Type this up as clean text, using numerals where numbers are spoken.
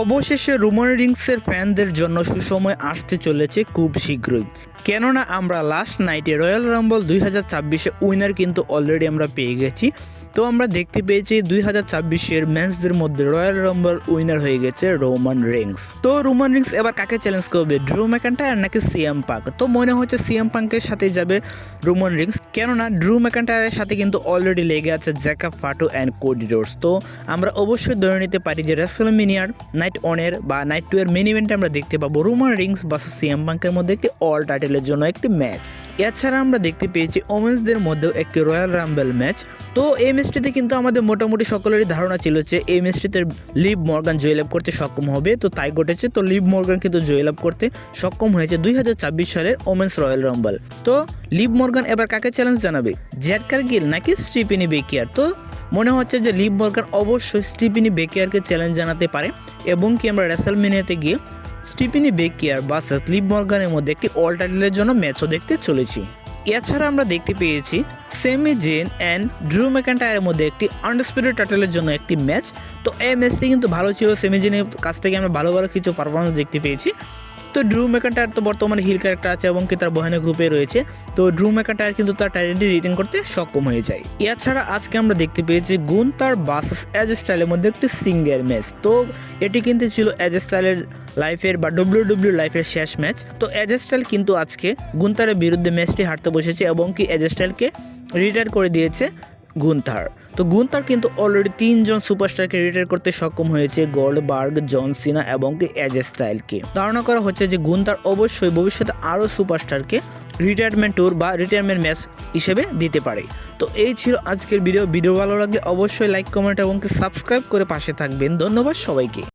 অবশেষে রোমান রিংসের ফ্যানদের জন্য সুসময় আসতে চলেছে খুব শীঘ্রই, কেননা আমরা লাস্ট নাইটে রয়্যাল রাম্বল 2024-এ উইনার কিন্তু অলরেডি আমরা পেয়ে গেছি। তো আমরা দেখতে পেয়েছি 2024-এর ম্যাচদের মধ্যে রয়্যাল রাম্বল উইনার হয়ে গেছে রোমান রিংস। তো রোমান রিংস এবার কাকে চ্যালেঞ্জ করবে, ড্রু ম্যাকইন্টায়ার নাকি সিএম পাঙ্ক? তো মনে হচ্ছে সিএম পাঙ্কের সাথে যাবে রোমান রিংস, কেননা ড্রু ম্যাকইন্টায়ারের সাথে কিন্তু অলরেডি লেগে আছে জ্যাকব ফাটো অ্যান্ড কোডি রোডস। তো আমরা অবশ্যই ধরে নিতে পারি যে রেসলম্যানিয়ার নাইট ওয়ানের বা নাইট 2 এর মেইন ইভেন্টে আমরা দেখতে পাবো রোমান রিংস ভার্সেস সিএম পাঙ্কের মধ্যে একটি অল টাইটেলের জন্য একটি ম্যাচ। এছাড়া আমরা দেখতে পেয়েছি ওমেন্সদের মধ্যেও একটি রয়্যাল রাম্বল ম্যাচ। তো এই ম্যাচটিতে কিন্তু আমাদের মোটামুটি সকলেরই ধারণা ছিল যে এই ম্যাচটিতে লিভ মর্গান জয়লাভ করতে সক্ষম হবে, তো তাই ঘটেছে। তো লিভ মর্গান কিন্তু জয়লাভ করতে সক্ষম হয়েছে 2024 সালের ওমেন্স রয়্যাল রাম্বল। তো লিভ মর্গান এবার কাকে চ্যালেঞ্জ জানাবে, জ্যাড কারগিল নাকি স্টিফেনি বেকিয়ার? তো মনে হচ্ছে যে লিভ মর্গান অবশ্যই স্টিফেনি বেকিয়ারকে চ্যালেঞ্জ জানাতে পারে, এবং কি আমরা রেসলম্যানিয়াতে গিয়ে স্টিফেনি বেকিয়ার ভার্সেস লিভ মর্গানের মধ্যে একটি অল টাইটেলের জন্য ম্যাচও দেখতে চলেছি। এছাড়া আমরা দেখতে পেয়েছি সেমি জেন অ্যান্ড ড্রু ম্যাকইন্টায়ারের মধ্যে একটি আনডিসপিউটেড টাইটেলের জন্য একটি ম্যাচ। তো এই ম্যাচটি কিন্তু ভালো ছিল, সেমি জেনের কাছ থেকে আমরা ভালো ভালো কিছু পারফরমেন্স দেখতে পেয়েছি। তো ড্রু ম্যাকইন্টায়ার তো বর্তমানে হিল ক্যারেক্টার আছে এবং কি তার বহেনা গ্রুপে রয়েছে। তো ড্রু ম্যাকইন্টায়ার কিন্তু তার টাইটেলটি রিটেন করতে সক্ষম হয়ে যায়। এছাড়া আজকে আমরা দেখতে পেয়েছি গুন্থার ভার্সেস এজ স্টাইলের মধ্যে একটি সিঙ্গেল ম্যাচ। তো এটি কিন্তু ছিল এজ স্টাইলের লাইফের বা ডব্লিউডব্লিউ লাইফের শেষ ম্যাচ। তো এজ স্টাইল কিন্তু আজকে গুন্থারের বিরুদ্ধে ম্যাচটি হারতে বসেছে, এবং কি এজ স্টাইলকে রিটায়ার করে দিয়েছে গুন্থার। তো গুন্থার কিন্তু অলরেডি 3 জন সুপারস্টারকে রিটায়ার করতে সক্ষম হয়েছে, গোল্ডবার্গ, জন সিনা এবং কি এজ স্টাইলকে। ধারণা করা হচ্ছে যে গুন্থার অবশ্যই ভবিষ্যতে আরও সুপারস্টারকে রিটায়ারমেন্ট ট্যুর বা রিটায়ারমেন্ট ম্যাচ হিসেবে দিতে পারে। তো এই ছিল আজকের ভিডিও ভালো লাগলে অবশ্যই লাইক, কমেন্ট এবং কি সাবস্ক্রাইব করে পাশে থাকবেন। ধন্যবাদ সবাইকে।